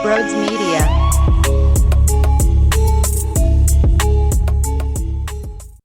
Brodes Media.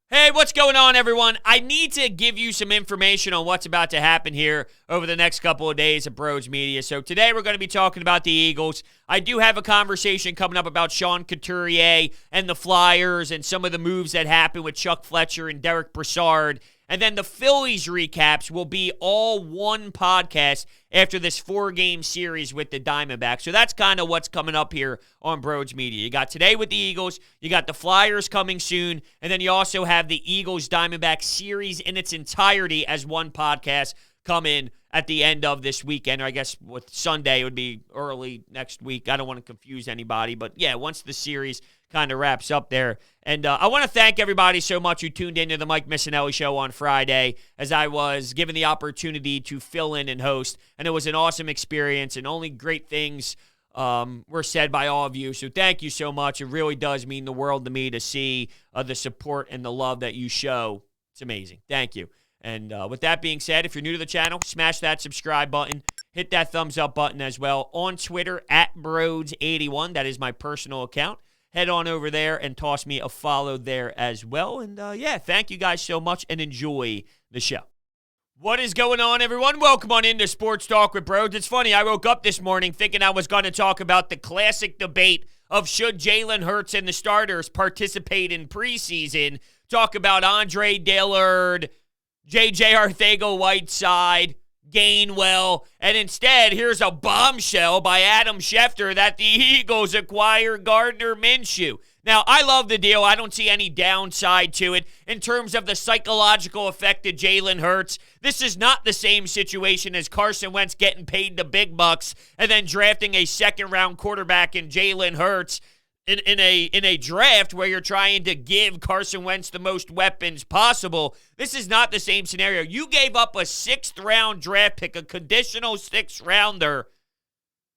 Hey, what's going on, everyone? I need to give you some information on what's about to happen here over the next couple of days at Brodes Media. So today we're going to be talking about the Eagles. I do have a conversation coming up about Sean Couturier and the Flyers and some of the moves that happened with Chuck Fletcher and Derek Brassard. And then the Phillies recaps will be all one podcast after this 4-game series with the Diamondbacks. So that's kind of what's coming up here on Brodes Media. You got today with the Eagles, you got the Flyers coming soon, and then you also have the Eagles-Diamondbacks series in its entirety as one podcast come in at the end of this weekend. Or I guess with Sunday, it would be early next week. I don't want to confuse anybody, but yeah, once the series kind of wraps up there. And I want to thank everybody so much who tuned into the Mike Missinelli Show on Friday as I was given the opportunity to fill in and host. And it was an awesome experience, and only great things were said by all of you. So thank you so much. It really does mean the world to me to see the support and the love that you show. It's amazing. Thank you. And with that being said, if you're new to the channel, smash that subscribe button. Hit that thumbs up button as well. On Twitter, @Brodes81. That is my personal account. Head on over there and toss me a follow there as well. And, yeah, thank you guys so much, and enjoy the show. What is going on, everyone? Welcome on into Sports Talk with Brodes. It's funny, I woke up this morning thinking I was going to talk about the classic debate of should Jalen Hurts and the starters participate in preseason, talk about Andre Dillard, J.J. Arcega-Whiteside, Gainwell, and instead, here's a bombshell by Adam Schefter that the Eagles acquire Gardner Minshew. Now, I love the deal. I don't see any downside to it in terms of the psychological effect of Jalen Hurts. This is not the same situation as Carson Wentz getting paid the big bucks and then drafting a second-round quarterback in Jalen Hurts in a draft where you're trying to give Carson Wentz the most weapons possible. This is not the same scenario. You gave up a 6th-round draft pick, a conditional 6th-rounder,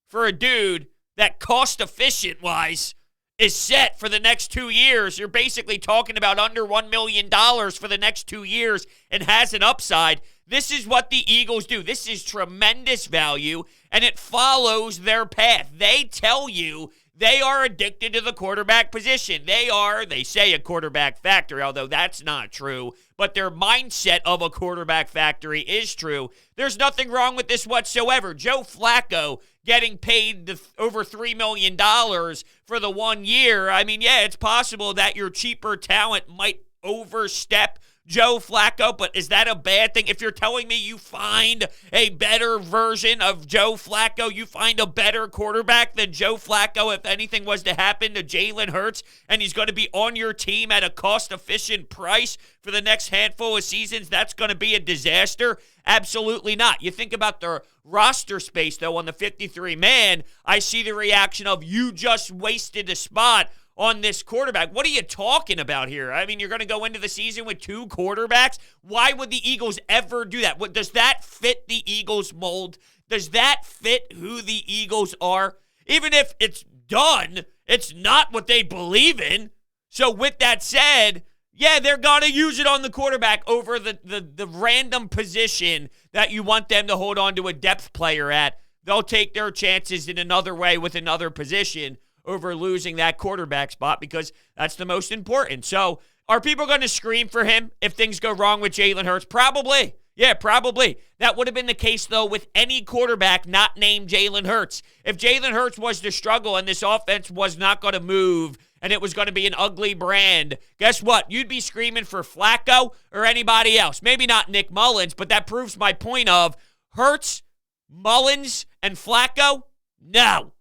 for a dude that cost-efficient-wise is set for the next 2 years. You're basically talking about under $1 million for the next 2 years and has an upside. This is what the Eagles do. This is tremendous value, and it follows their path. They tell you they are addicted to the quarterback position. They say a quarterback factory, although that's not true. But their mindset of a quarterback factory is true. There's nothing wrong with this whatsoever. Joe Flacco getting paid over $3 million for the 1 year. I mean, yeah, it's possible that your cheaper talent might overstep Joe Flacco, but is that a bad thing? If you're telling me you find a better version of Joe Flacco, you find a better quarterback than Joe Flacco, if anything was to happen to Jalen Hurts, and he's going to be on your team at a cost-efficient price for the next handful of seasons, that's going to be a disaster? Absolutely not. You think about the roster space, though, on the 53-man, I see the reaction of, you just wasted a spot on this quarterback. What are you talking about here? I mean, you're going to go into the season with 2 quarterbacks? Why would the Eagles ever do that? Does that fit the Eagles mold? Does that fit who the Eagles are? Even if it's done, it's not what they believe in. So with that said, yeah, they're going to use it on the quarterback over the random position that you want them to hold on to a depth player at. They'll take their chances in another way with another position over losing that quarterback spot, because that's the most important. So are people going to scream for him if things go wrong with Jalen Hurts? Probably. Yeah, probably. That would have been the case, though, with any quarterback not named Jalen Hurts. If Jalen Hurts was to struggle and this offense was not going to move and it was going to be an ugly brand, guess what? You'd be screaming for Flacco or anybody else. Maybe not Nick Mullins, but that proves my point of Hurts, Mullins, and Flacco? No.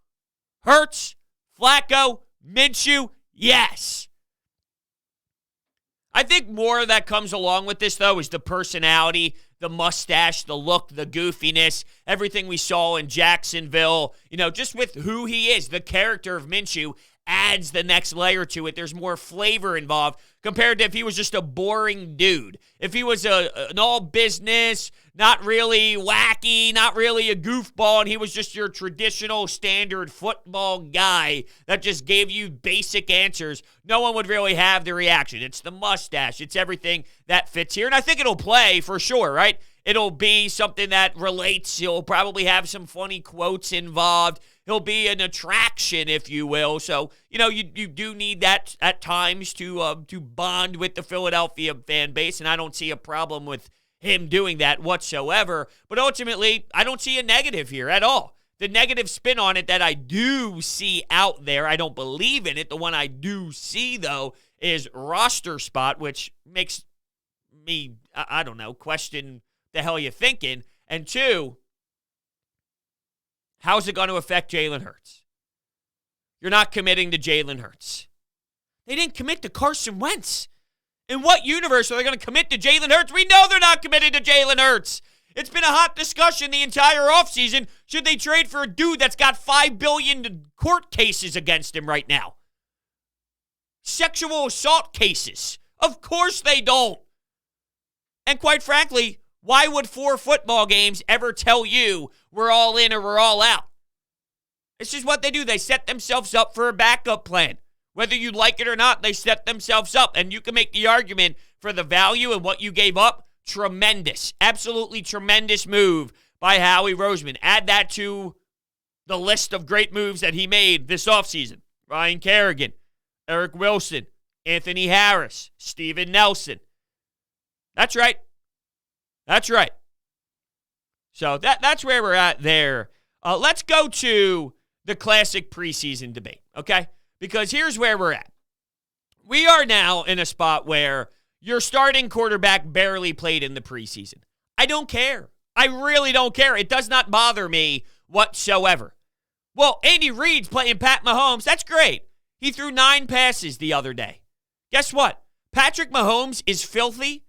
Hurts, Flacco, Minshew, yes. I think more that comes along with this, though, is the personality, the mustache, the look, the goofiness, everything we saw in Jacksonville, just with who he is, the character of Minshew adds the next layer to it. There's more flavor involved compared to if he was just a boring dude. If he was an all-business, not really wacky, not really a goofball, and he was just your traditional standard football guy that just gave you basic answers, no one would really have the reaction. It's the mustache. It's everything that fits here. And I think it'll play for sure, right? It'll be something that relates. He'll probably have some funny quotes involved. He'll be an attraction, if you will. So, you do need that at times to bond with the Philadelphia fan base, and I don't see a problem with him doing that whatsoever. But ultimately, I don't see a negative here at all. The negative spin on it that I do see out there, I don't believe in it. The one I do see, though, is roster spot, which makes me, I don't know, question the hell you're thinking. And two, how's it going to affect Jalen Hurts? You're not committing to Jalen Hurts. They didn't commit to Carson Wentz. In what universe are they going to commit to Jalen Hurts? We know they're not committed to Jalen Hurts. It's been a hot discussion the entire offseason. Should they trade for a dude that's got $5 billion court cases against him right now? Sexual assault cases. Of course they don't. And quite frankly, why would 4 football games ever tell you we're all in or we're all out? It's just what they do. They set themselves up for a backup plan. Whether you like it or not, they set themselves up. And you can make the argument for the value and what you gave up. Tremendous. Absolutely tremendous move by Howie Roseman. Add that to the list of great moves that he made this offseason. Ryan Kerrigan, Eric Wilson, Anthony Harris, Steven Nelson. That's right. That's right. So that's where we're at there. Let's go to the classic preseason debate, okay? Because here's where we're at. We are now in a spot where your starting quarterback barely played in the preseason. I don't care. I really don't care. It does not bother me whatsoever. Well, Andy Reid's playing Pat Mahomes. That's great. He threw 9 passes the other day. Guess what? Patrick Mahomes is filthy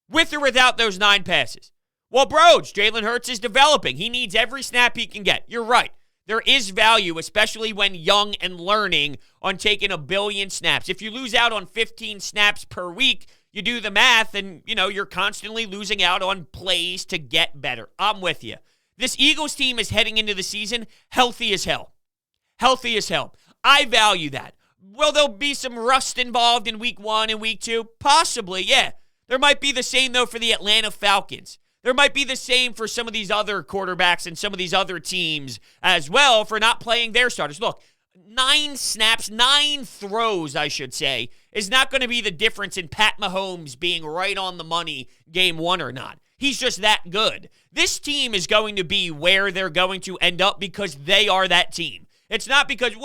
with or without those 9 passes. Well, Brodes, Jalen Hurts is developing. He needs every snap he can get. You're right. There is value, especially when young and learning, on taking a billion snaps. If you lose out on 15 snaps per week, you do the math and, you're constantly losing out on plays to get better. I'm with you. This Eagles team is heading into the season healthy as hell. Healthy as hell. I value that. Will there be some rust involved in week 1 and week 2? Possibly, yeah. There might be the same, though, for the Atlanta Falcons. There might be the same for some of these other quarterbacks and some of these other teams as well for not playing their starters. Look, 9 snaps, 9 throws, I should say, is not going to be the difference in Pat Mahomes being right on the money game 1 or not. He's just that good. This team is going to be where they're going to end up because they are that team. It's not because, you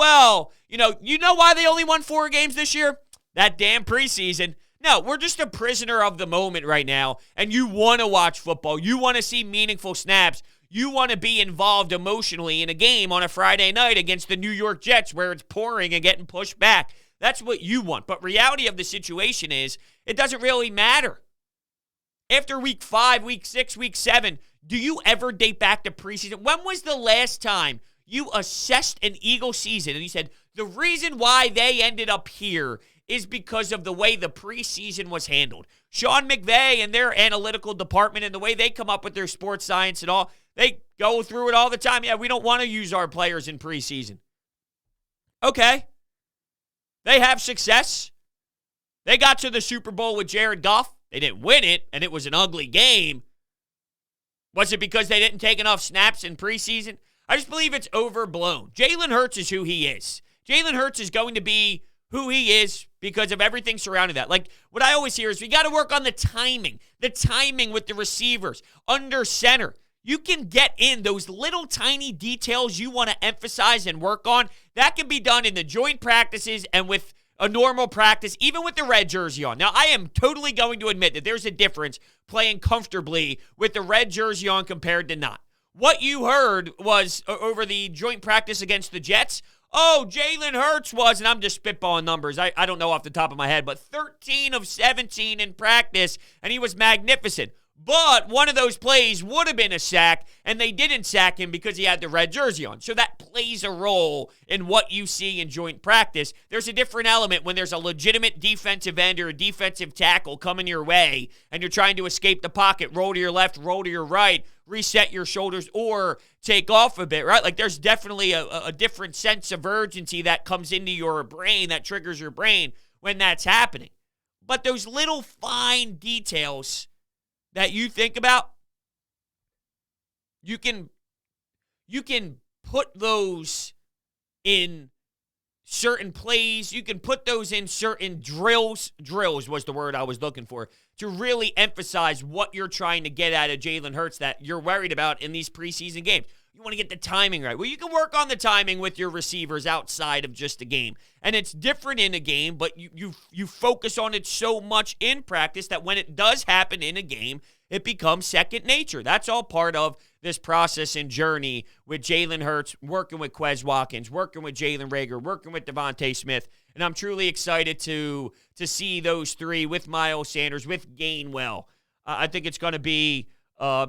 know why they only won 4 games this year? That damn preseason. No, we're just a prisoner of the moment right now, and you want to watch football. You want to see meaningful snaps. You want to be involved emotionally in a game on a Friday night against the New York Jets where it's pouring and getting pushed back. That's what you want. But reality of the situation is it doesn't really matter. After week 5, week 6, week 7, do you ever date back to preseason? When was the last time you assessed an Eagle season and you said, the reason why they ended up here is because of the way the preseason was handled? Sean McVay and their analytical department and the way they come up with their sports science and all, they go through it all the time. Yeah, we don't want to use our players in preseason. Okay. They have success. They got to the Super Bowl with Jared Goff. They didn't win it, and it was an ugly game. Was it because they didn't take enough snaps in preseason? I just believe it's overblown. Jalen Hurts is who he is. Jalen Hurts is going to be who he is because of everything surrounding that. Like, what I always hear is we got to work on the timing with the receivers, under center. You can get in those little tiny details you want to emphasize and work on. That can be done in the joint practices and with a normal practice, even with the red jersey on. Now, I am totally going to admit that there's a difference playing comfortably with the red jersey on compared to not. What you heard was over the joint practice against the Jets, Jalen Hurts was, and I'm just spitballing numbers. I don't know off the top of my head, but 13 of 17 in practice, and he was magnificent. But one of those plays would have been a sack, and they didn't sack him because he had the red jersey on. So that plays a role in what you see in joint practice. There's a different element when there's a legitimate defensive end or a defensive tackle coming your way, and you're trying to escape the pocket, roll to your left, roll to your right, reset your shoulders, or take off a bit, right? Like there's definitely a different sense of urgency that comes into your brain, that triggers your brain when that's happening. But those little fine details that you think about, you can put those in certain plays. You can put those in certain drills. Drills was the word I was looking for, to really emphasize what you're trying to get out of Jalen Hurts that you're worried about in these preseason games. You want to get the timing right. Well, you can work on the timing with your receivers outside of just a game. And it's different in a game, but you focus on it so much in practice that when it does happen in a game, it becomes second nature. That's all part of this process and journey with Jalen Hurts, working with Quez Watkins, working with Jalen Reagor, working with Devontae Smith. And I'm truly excited to see those three with Miles Sanders, with Gainwell. I think it's going to be a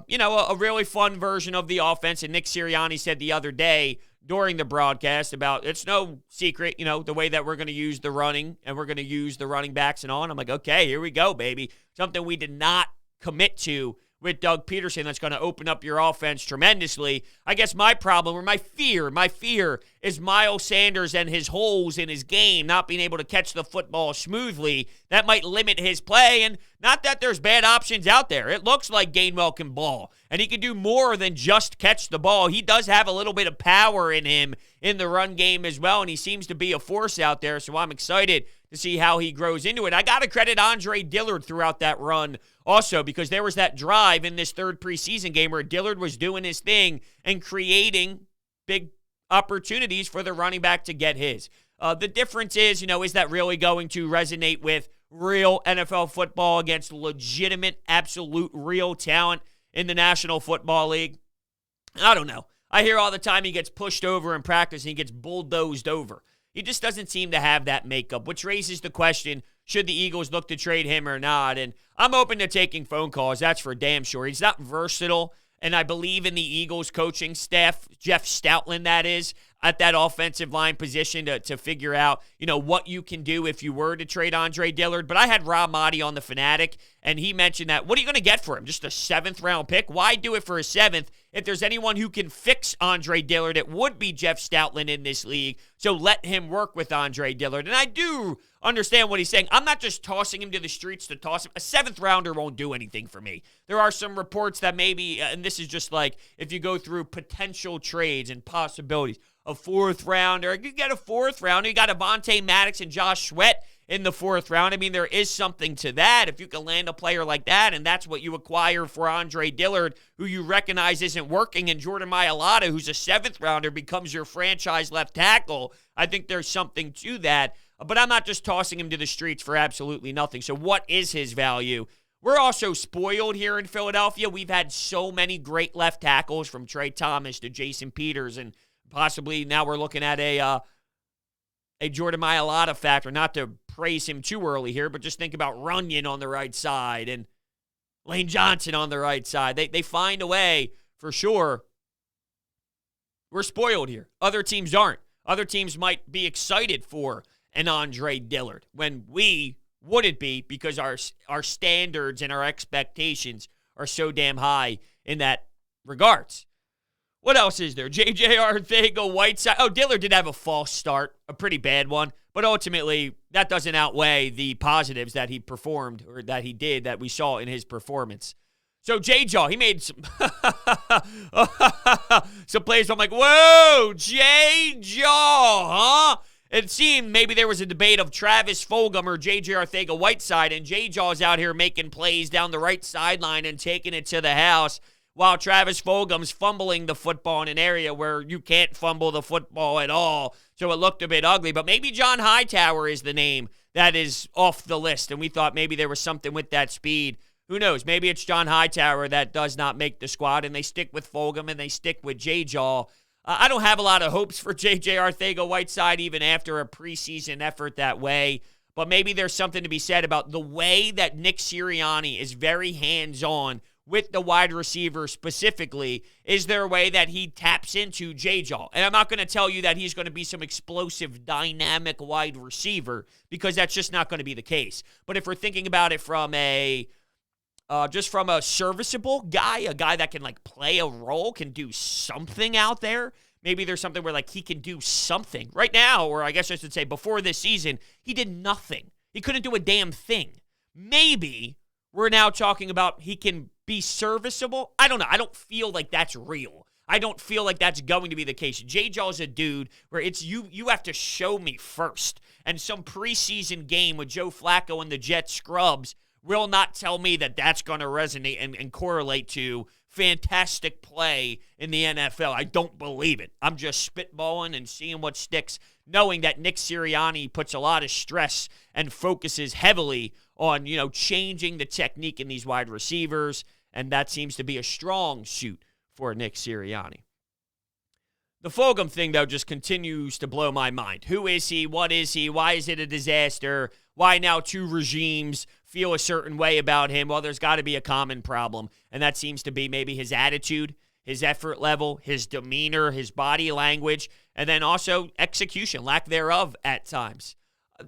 really fun version of the offense. And Nick Sirianni said the other day during the broadcast about, it's no secret, the way that we're going to use the running and we're going to use the running backs and on. I'm like, okay, here we go, baby. Something we did not commit to with Doug Peterson that's going to open up your offense tremendously. I guess my problem, or my fear is Miles Sanders and his holes in his game, not being able to catch the football smoothly. That might limit his play, and not that there's bad options out there. It looks like Gainwell can ball, and he can do more than just catch the ball. He does have a little bit of power in him in the run game as well, and he seems to be a force out there, so I'm excited to see how he grows into it. I got to credit Andre Dillard throughout that run also, because there was that drive in this third preseason game where Dillard was doing his thing and creating big opportunities for the running back to get his. The difference is that really going to resonate with real NFL football against legitimate, absolute, real talent in the National Football League? I don't know. I hear all the time he gets pushed over in practice and he gets bulldozed over. He just doesn't seem to have that makeup, which raises the question, should the Eagles look to trade him or not? And I'm open to taking phone calls, that's for damn sure. He's not versatile, and I believe in the Eagles coaching staff, Jeff Stoutland that is, at that offensive line position to figure out, what you can do if you were to trade Andre Dillard. But I had Rob Motti on The Fanatic, and he mentioned that, what are you going to get for him? Just a 7th-round pick? Why do it for a 7th? If there's anyone who can fix Andre Dillard, it would be Jeff Stoutland in this league. So let him work with Andre Dillard. And I do understand what he's saying. I'm not just tossing him to the streets to toss him. A 7th-rounder won't do anything for me. There are some reports that maybe, and this is just like if you go through potential trades and possibilities, a 4th-rounder. You get a 4th-rounder. You got Avonte Maddox and Josh Sweat in the 4th round. I mean, there is something to that. If you can land a player like that, and that's what you acquire for Andre Dillard, who you recognize isn't working, and Jordan Mailata, who's a 7th-rounder, becomes your franchise left tackle, I think there's something to that. But I'm not just tossing him to the streets for absolutely nothing. So what is his value? We're also spoiled here in Philadelphia. We've had so many great left tackles, from Trey Thomas to Jason Peters, and possibly now we're looking at a Jordan Mailata factor. Not to praise him too early here, but just think about Runyon on the right side and Lane Johnson on the right side. They find a way, for sure. We're spoiled here. Other teams aren't. Other teams might be excited for an Andre Dillard when we wouldn't be, because our standards and our expectations are so damn high in that regards. What else is there? J.J. Arcega-Whiteside. Oh, Dillard did have a false start, a pretty bad one. But ultimately, that doesn't outweigh the positives that he performed, or that he did, that we saw in his performance. So J-Jaw, he made some some plays. I'm like, whoa, J-Jaw, huh? It seemed maybe there was a debate of Travis Fulgham or J.J. Arcega-Whiteside, and J-Jaw's out here making plays down the right sideline and taking it to the house, while Travis Fulgham's fumbling the football in an area where you can't fumble the football at all. So it looked a bit ugly. But maybe John Hightower is the name that is off the list, and we thought maybe there was something with that speed. Who knows? Maybe it's John Hightower that does not make the squad, and they stick with Fulgham and they stick with J-Jaw. I don't have a lot of hopes for J.J. Arcega-Whiteside even after a preseason effort that way. But maybe there's something to be said about the way that Nick Sirianni is very hands-on with the wide receiver specifically. Is there a way that he taps into J-Jaw? And I'm not going to tell you that he's going to be some explosive, dynamic wide receiver, because that's just not going to be the case. But if we're thinking about it from just from a serviceable guy, a guy that can play a role, can do something out there, maybe there's something where he can do something. Right now, or I guess I should say before this season, he did nothing. He couldn't do a damn thing. Maybe we're now talking about he can be serviceable. I don't know. I don't feel like that's real. I don't feel like that's going to be the case. J-Jaw's a dude where it's you have to show me first. And some preseason game with Joe Flacco and the Jets scrubs will not tell me that that's going to resonate and correlate to fantastic play in the NFL. I don't believe it. I'm just spitballing and seeing what sticks, knowing that Nick Sirianni puts a lot of stress and focuses heavily on, changing the technique in these wide receivers, and that seems to be a strong suit for Nick Sirianni. The Fulgham thing, though, just continues to blow my mind. Who is he? What is he? Why is it a disaster? Why now two regimes feel a certain way about him? Well, there's got to be a common problem, and that seems to be maybe his attitude, his effort level, his demeanor, his body language, and then also execution, lack thereof at times.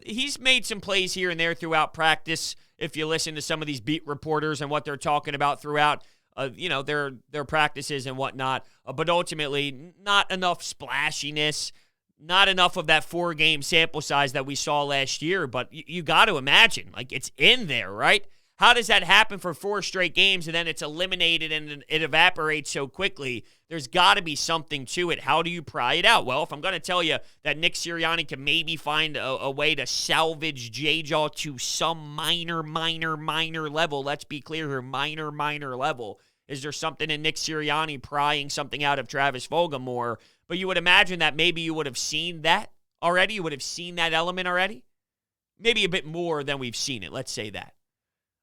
He's made some plays here and there throughout practice, if you listen to some of these beat reporters and what they're talking about throughout their practices and whatnot. But ultimately, not enough splashiness, not enough of that 4-game sample size that we saw last year. But you got to imagine, it's in there, right? How does that happen for 4 straight games and then it's eliminated and it evaporates so quickly? There's got to be something to it. How do you pry it out? Well, if I'm going to tell you that Nick Sirianni can maybe find a way to salvage J-Jaw to some minor level, let's be clear here, minor level. Is there something in Nick Sirianni prying something out of Travis Fulgham more? But you would imagine that maybe you would have seen that already. You would have seen that element already. Maybe a bit more than we've seen it. Let's say that.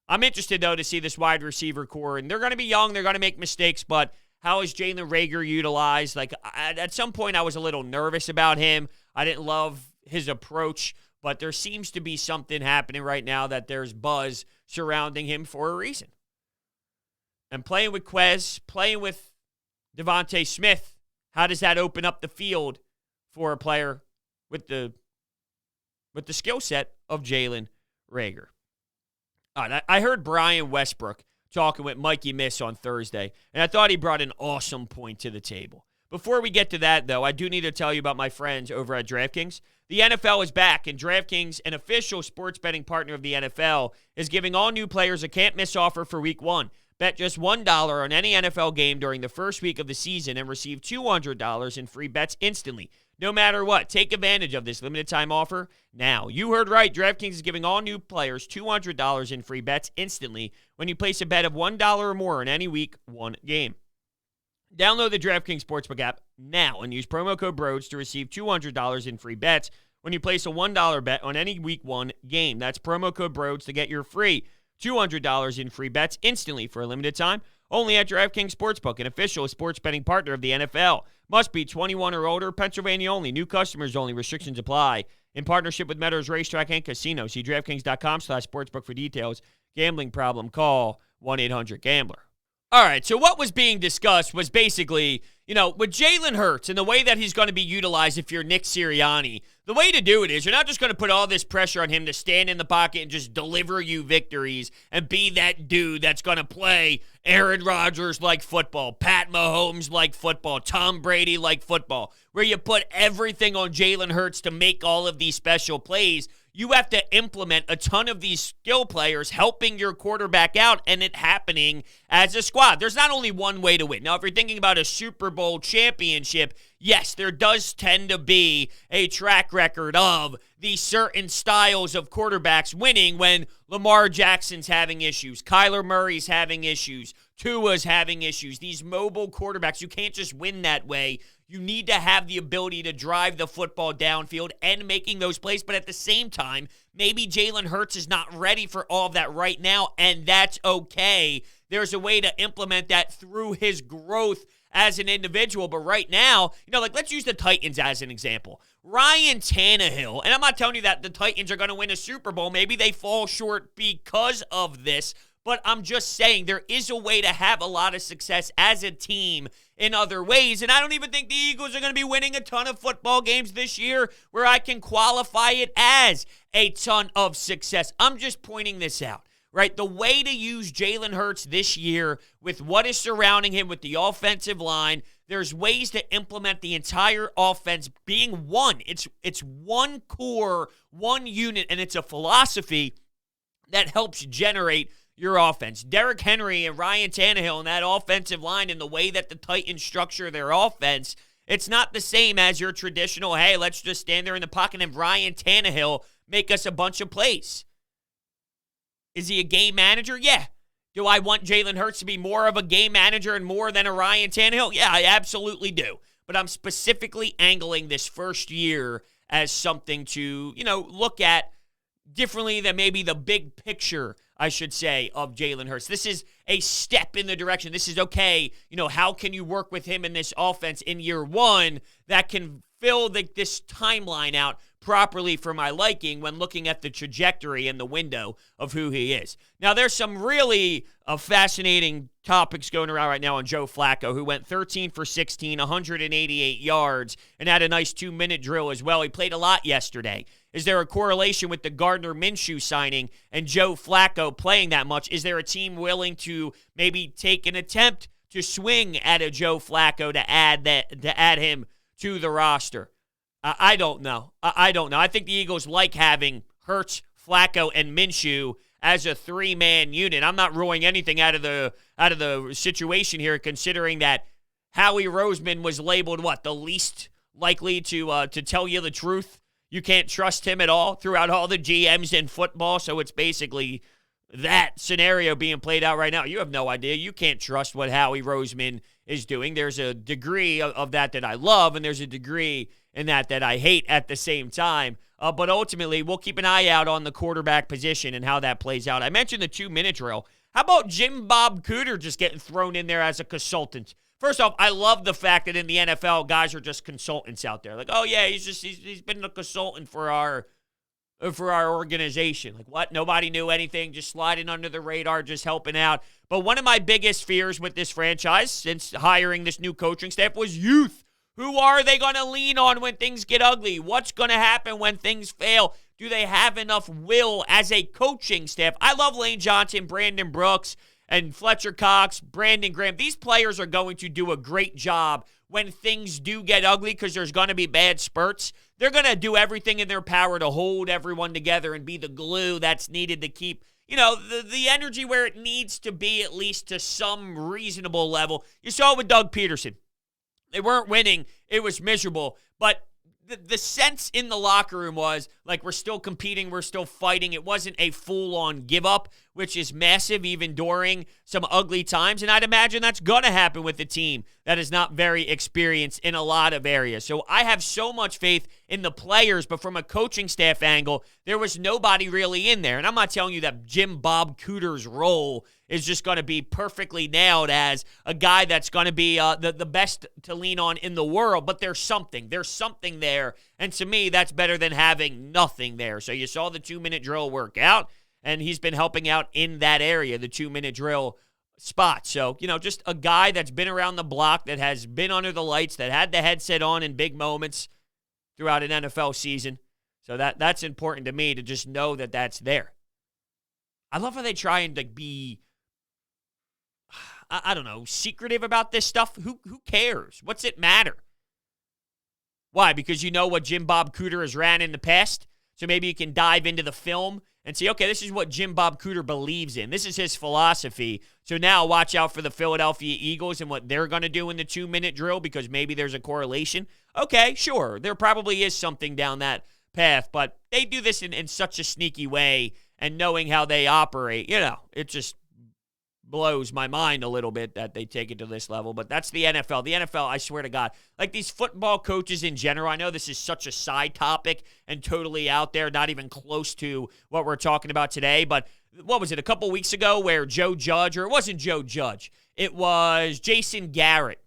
I'm interested, though, to see this wide receiver core. And they're going to be young. They're going to make mistakes. But how is Jalen Reagor utilized? At some point, I was a little nervous about him. I didn't love his approach. But there seems to be something happening right now that there's buzz surrounding him for a reason. And playing with Quez, playing with Devontae Smith, how does that open up the field for a player with the skill set of Jalen Reagor? All right, I heard Brian Westbrook talking with Mikey Miss on Thursday, and I thought he brought an awesome point to the table. Before we get to that, though, I do need to tell you about my friends over at DraftKings. The NFL is back, and DraftKings, an official sports betting partner of the NFL, is giving all new players a can't-miss offer for Week 1. Bet just $1 on any NFL game during the first week of the season and receive $200 in free bets instantly. No matter what, take advantage of this limited-time offer now. You heard right. DraftKings is giving all new players $200 in free bets instantly when you place a bet of $1 or more in any Week 1 game. Download the DraftKings Sportsbook app now and use promo code Brodes to receive $200 in free bets when you place a $1 bet on any Week 1 game. That's promo code Brodes to get your free $200 in free bets instantly for a limited time. Only at DraftKings Sportsbook, an official sports betting partner of the NFL. Must be 21 or older. Pennsylvania only. New customers only. Restrictions apply. In partnership with Meadows Racetrack and Casino. See DraftKings.com/sportsbook for details. Gambling problem? Call 1-800-GAMBLER. All right, so what was being discussed was basically, with Jalen Hurts and the way that he's going to be utilized if you're Nick Sirianni, the way to do it is you're not just going to put all this pressure on him to stand in the pocket and just deliver you victories and be that dude that's going to play Aaron Rodgers like football, Pat Mahomes like football, Tom Brady like football, where you put everything on Jalen Hurts to make all of these special plays. You have to implement a ton of these skill players helping your quarterback out and it happening as a squad. There's not only one way to win. Now, if you're thinking about a Super Bowl championship, yes, there does tend to be a track record of these certain styles of quarterbacks winning when Lamar Jackson's having issues, Kyler Murray's having issues, Tua's having issues. These mobile quarterbacks, you can't just win that way. You need to have the ability to drive the football downfield and making those plays. But at the same time, maybe Jalen Hurts is not ready for all of that right now, and that's okay. There's a way to implement that through his growth as an individual. But right now, let's use the Titans as an example. Ryan Tannehill, and I'm not telling you that the Titans are going to win a Super Bowl. Maybe they fall short because of this. But I'm just saying there is a way to have a lot of success as a team in other ways. And I don't even think the Eagles are going to be winning a ton of football games this year where I can qualify it as a ton of success. I'm just pointing this out, right? The way to use Jalen Hurts this year with what is surrounding him with the offensive line, there's ways to implement the entire offense being one. It's one core, one unit, and it's a philosophy that helps generate your offense. Derrick Henry and Ryan Tannehill and that offensive line and the way that the Titans structure their offense, it's not the same as your traditional, hey, let's just stand there in the pocket and Ryan Tannehill make us a bunch of plays. Is he a game manager? Yeah. Do I want Jalen Hurts to be more of a game manager and more than a Ryan Tannehill? Yeah, I absolutely do. But I'm specifically angling this first year as something to, look at differently than maybe the big picture, I should say, of Jalen Hurts. This is a step in the direction. This is okay. How can you work with him in this offense in year one that can fill this timeline out properly for my liking when looking at the trajectory and the window of who he is. Now, there's some really fascinating topics going around right now on Joe Flacco, who went 13 for 16, 188 yards, and had a nice 2-minute drill as well. He played a lot yesterday. Is there a correlation with the Gardner Minshew signing and Joe Flacco playing that much? Is there a team willing to maybe take an attempt to swing at a Joe Flacco to add him to the roster? I don't know. I don't know. I think the Eagles like having Hurts, Flacco, and Minshew as a 3-man unit. I'm not ruling anything out of the situation here, considering that Howie Roseman was labeled the least likely to tell you the truth. You can't trust him at all throughout all the GMs in football. So it's basically that scenario being played out right now. You have no idea. You can't trust what Howie Roseman is doing. There's a degree of that I love, and there's a degree in that I hate at the same time. But ultimately, we'll keep an eye out on the quarterback position and how that plays out. I mentioned the 2-minute drill. How about Jim Bob Cooter just getting thrown in there as a consultant? First off, I love the fact that in the NFL, guys are just consultants out there. Like, oh yeah, he's been a consultant for our organization. Like, what? Nobody knew anything, just sliding under the radar, just helping out. But one of my biggest fears with this franchise since hiring this new coaching staff was youth. Who are they going to lean on when things get ugly? What's going to happen when things fail? Do they have enough will as a coaching staff? I love Lane Johnson, Brandon Brooks, and Fletcher Cox, Brandon Graham. These players are going to do a great job when things do get ugly because there's going to be bad spurts. They're going to do everything in their power to hold everyone together and be the glue that's needed to keep, the energy where it needs to be, at least to some reasonable level. You saw it with Doug Peterson. They weren't winning. It was miserable. But the sense in the locker room was like, we're still competing, we're still fighting. It wasn't a full-on give up, which is massive even during some ugly times. And I'd imagine that's going to happen with a team that is not very experienced in a lot of areas. So I have so much faith in the players, but from a coaching staff angle, there was nobody really in there. And I'm not telling you that Jim Bob Cooter's role is just going to be perfectly nailed as a guy that's going to be the best to lean on in the world, but there's something. There's something there, and to me, that's better than having nothing there. So you saw the 2-minute drill work out, and he's been helping out in that area, the 2-minute drill spot. So, just a guy that's been around the block, that has been under the lights, that had the headset on in big moments throughout an NFL season. So that's important to me to just know that that's there. I love how they try and be, I don't know, secretive about this stuff. Who cares? What's it matter? Why? Because you know what Jim Bob Cooter has ran in the past? So maybe you can dive into the film and see, okay, this is what Jim Bob Cooter believes in. This is his philosophy. So now watch out for the Philadelphia Eagles and what they're going to do in the 2-minute drill, because maybe there's a correlation. Okay, sure. There probably is something down that path, but they do this in such a sneaky way, and knowing how they operate, it just blows my mind a little bit that they take it to this level. But that's the NFL. The NFL, I swear to God, like these football coaches in general, I know this is such a side topic and totally out there, not even close to what we're talking about today. But what was it, a couple weeks ago where Joe Judge, or it wasn't Joe Judge, it was Jason Garrett.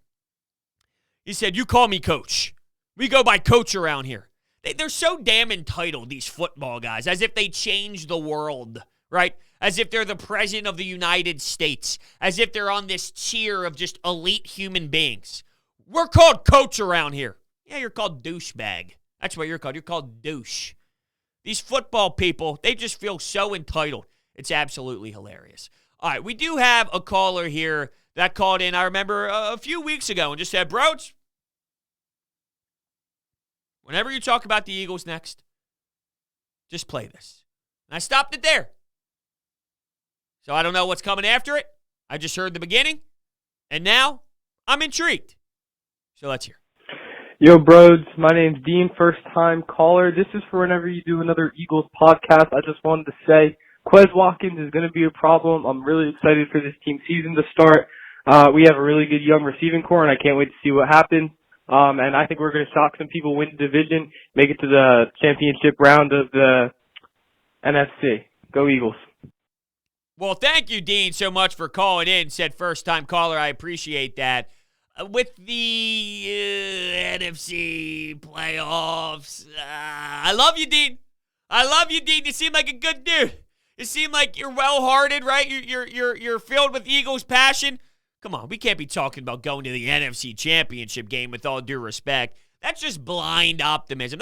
He said, "You call me coach. We go by coach around here." They're so damn entitled, these football guys, as if they change the world, right? As if they're the president of the United States, as if they're on this tier of just elite human beings. We're called coach around here. Yeah, you're called douchebag. That's what you're called. You're called douche. These football people, they just feel so entitled. It's absolutely hilarious. All right, we do have a caller here that called in, I remember, a few weeks ago and just said, "Brodes, whenever you talk about the Eagles next, just play this." And I stopped it there. So I don't know what's coming after it. I just heard the beginning, and now I'm intrigued. So let's hear. Yo, Brodes, my name's Dean, first-time caller. This is for whenever you do another Eagles podcast. I just wanted to say Quez Watkins is going to be a problem. I'm really excited for this team season to start. We have a really good young receiving core, and I can't wait to see what happens. And I think we're going to shock some people, win the division, make it to the championship round of the NFC. Go Eagles. Well, thank you, Dean, so much for calling in. Said first-time caller. I appreciate that. With the NFC playoffs, I love you, Dean. I love you, Dean. You seem like a good dude. You seem like you're well-hearted, right? You're filled with Eagles passion. Come on, we can't be talking about going to the NFC Championship game with all due respect. That's just blind optimism.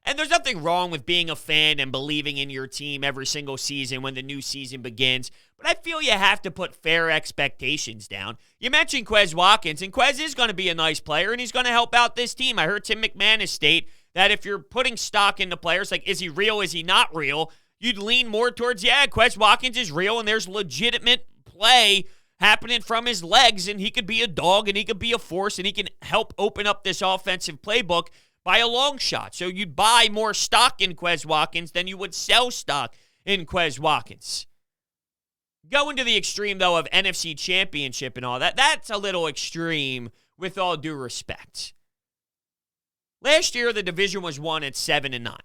And there's nothing wrong with being a fan and believing in your team every single season when the new season begins. But I feel you have to put fair expectations down. You mentioned Quez Watkins, and Quez is going to be a nice player, and he's going to help out this team. I heard Tim McManus state that if you're putting stock into players, like is he real, is he not real, you'd lean more towards, Quez Watkins is real, and there's legitimate play happening from his legs, and he could be a dog, and he could be a force, and he can help open up this offensive playbook by a long shot. So you'd buy more stock in Quez Watkins than you would sell stock in Quez Watkins. Going to the extreme, though, of NFC Championship and all that, that's a little extreme with all due respect. Last year, the division was won at 7-9.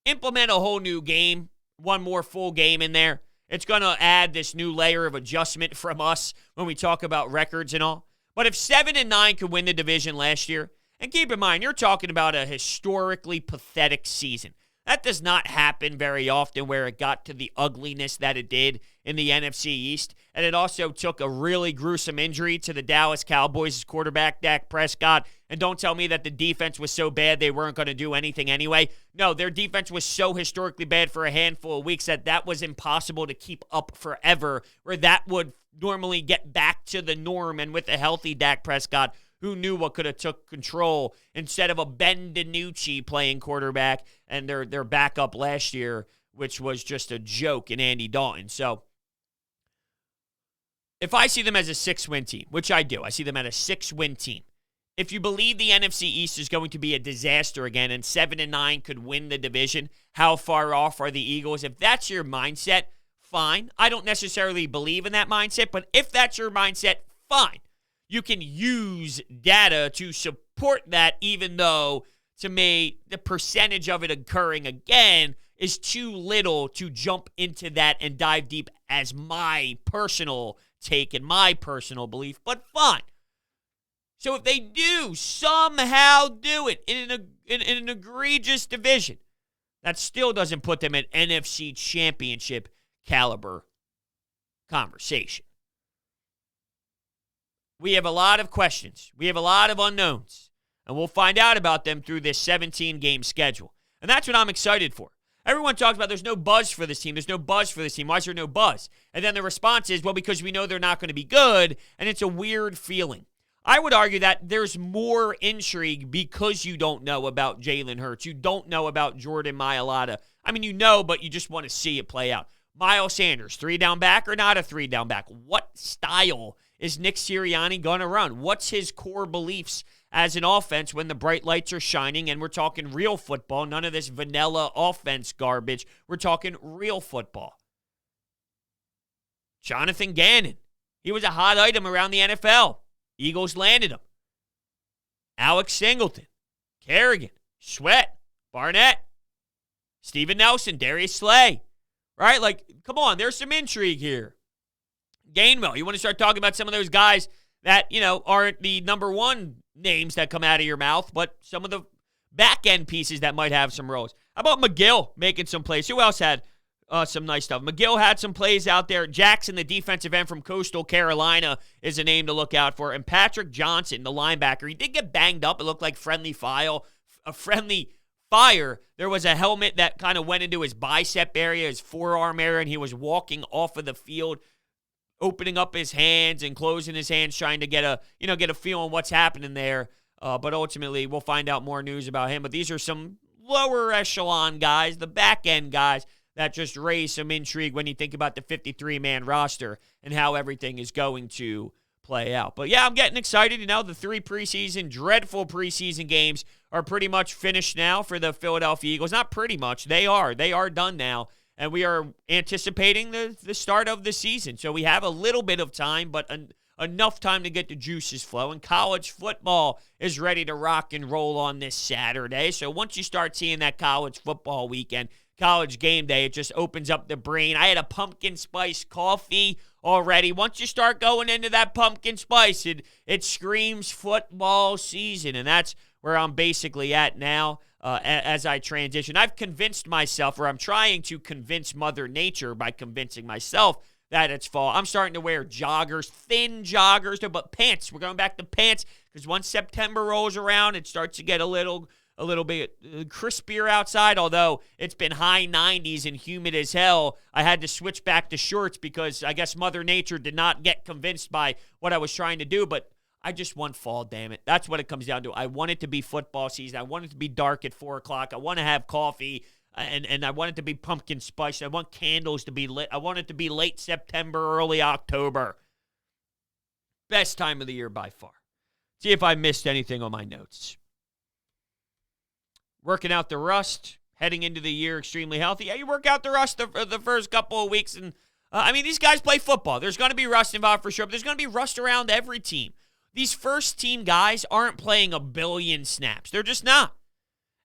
Implement a whole new game, one more full game in there. It's going to add this new layer of adjustment from us when we talk about records and all. But if 7-9 could win the division last year, and keep in mind, you're talking about a historically pathetic season. That does not happen very often where it got to the ugliness that it did in the NFC East. And it also took a really gruesome injury to the Dallas Cowboys' quarterback, Dak Prescott. And don't tell me that the defense was so bad they weren't going to do anything anyway. No, their defense was so historically bad for a handful of weeks that was impossible to keep up forever, where that would normally get back to the norm. And with a healthy Dak Prescott, who knew what could have took control instead of a Ben DiNucci playing quarterback and their backup last year, which was just a joke in Andy Dalton. So if I see them as a 6-win team, which I do, I see them at a 6-win team. If you believe the NFC East is going to be a disaster again and 7-9 could win the division, how far off are the Eagles? If that's your mindset, fine. I don't necessarily believe in that mindset, but if that's your mindset, fine. You can use data to support that, even though, to me, the percentage of it occurring again is too little to jump into that and dive deep as my personal take and my personal belief, but fine. So if they do somehow do it in an egregious division, that still doesn't put them at NFC Championship caliber conversation. We have a lot of questions. We have a lot of unknowns. And we'll find out about them through this 17-game schedule. And that's what I'm excited for. Everyone talks about there's no buzz for this team. There's no buzz for this team. Why is there no buzz? And then the response is, well, because we know they're not going to be good, and it's a weird feeling. I would argue that there's more intrigue because you don't know about Jalen Hurts. You don't know about Jordan Mailata. I mean, you know, but you just want to see it play out. Miles Sanders, 3-down back or not a 3-down back? What style is Nick Sirianni going to run? What's his core beliefs as an offense when the bright lights are shining and we're talking real football, none of this vanilla offense garbage. We're talking real football. Jonathan Gannon, he was a hot item around the NFL. Eagles landed him. Alex Singleton, Kerrigan, Sweat, Barnett, Steven Nelson, Darius Slay. Right? Like, come on, there's some intrigue here. Gainwell, you want to start talking about some of those guys that, aren't the number one names that come out of your mouth, but some of the back-end pieces that might have some roles. How about McGill making some plays? Who else had some nice stuff? McGill had some plays out there. Jackson, the defensive end from Coastal Carolina, is a name to look out for. And Patrick Johnson, the linebacker, he did get banged up. It looked like friendly fire. There was a helmet that kind of went into his bicep area, his forearm area, and he was walking off of the field, opening up his hands and closing his hands, trying to get a feel on what's happening there. But ultimately, we'll find out more news about him. But these are some lower echelon guys, the back end guys that just raise some intrigue when you think about the 53-man roster and how everything is going to play out. But yeah, I'm getting excited. The 3 dreadful preseason games are pretty much finished now for the Philadelphia Eagles. Not pretty much. They are done now. And we are anticipating the start of the season. So we have a little bit of time, but enough time to get the juices flowing. College football is ready to rock and roll on this Saturday. So once you start seeing that college football weekend, college game day, it just opens up the brain. I had a pumpkin spice coffee already. Once you start going into that pumpkin spice, it screams football season. And that's where I'm basically at now. As I transition, I've convinced myself, or I'm trying to convince Mother Nature by convincing myself that it's fall. I'm starting to wear joggers, thin joggers, but pants. We're going back to pants because once September rolls around, it starts to get a little bit crispier outside. Although it's been high 90s and humid as hell, I had to switch back to shorts because I guess Mother Nature did not get convinced by what I was trying to do. But I just want fall, damn it. That's what it comes down to. I want it to be football season. I want it to be dark at 4 o'clock. I want to have coffee, and I want it to be pumpkin spice. I want candles to be lit. I want it to be late September, early October. Best time of the year by far. See if I missed anything on my notes. Working out the rust, heading into the year extremely healthy. Yeah, you work out the rust the first couple of weeks, and these guys play football. There's going to be rust involved for sure, but there's going to be rust around every team. These first-team guys aren't playing a billion snaps. They're just not.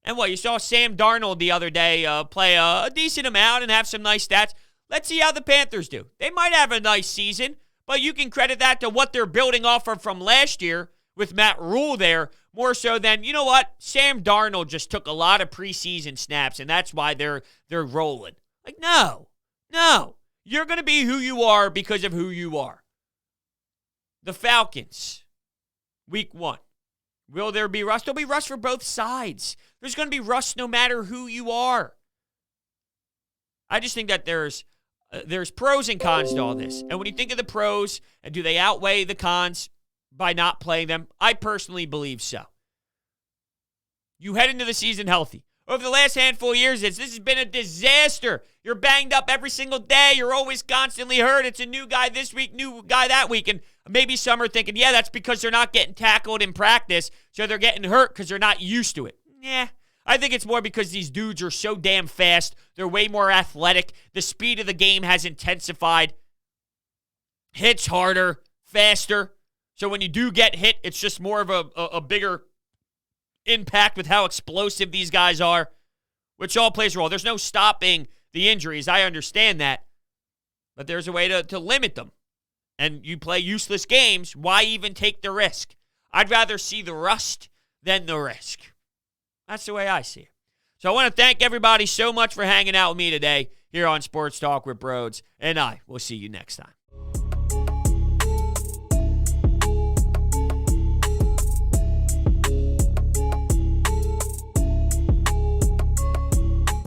And you saw Sam Darnold the other day play a decent amount and have some nice stats. Let's see how the Panthers do. They might have a nice season, but you can credit that to what they're building off of from last year with Matt Rule there, more so than, you know what, Sam Darnold just took a lot of preseason snaps, and that's why they're rolling. No. You're going to be who you are because of who you are. The Falcons. Week 1. Will there be rust? There'll be rust for both sides. There's going to be rust no matter who you are. I just think that there's pros and cons to all this. And when you think of the pros, and do they outweigh the cons by not playing them? I personally believe so. You head into the season healthy. Over the last handful of years, this has been a disaster. You're banged up every single day. You're always constantly hurt. It's a new guy this week, new guy that week. And maybe some are thinking, yeah, that's because they're not getting tackled in practice, so they're getting hurt because they're not used to it. Yeah, I think it's more because these dudes are so damn fast. They're way more athletic. The speed of the game has intensified. Hits harder, faster. So when you do get hit, it's just more of a bigger impact with how explosive these guys are, which all plays a role. There's no stopping the injuries. I understand that. But there's a way to limit them. And you play useless games, why even take the risk? I'd rather see the rust than the risk. That's the way I see it. So I want to thank everybody so much for hanging out with me today here on Sports Talk with Brodes, and I will see you next time.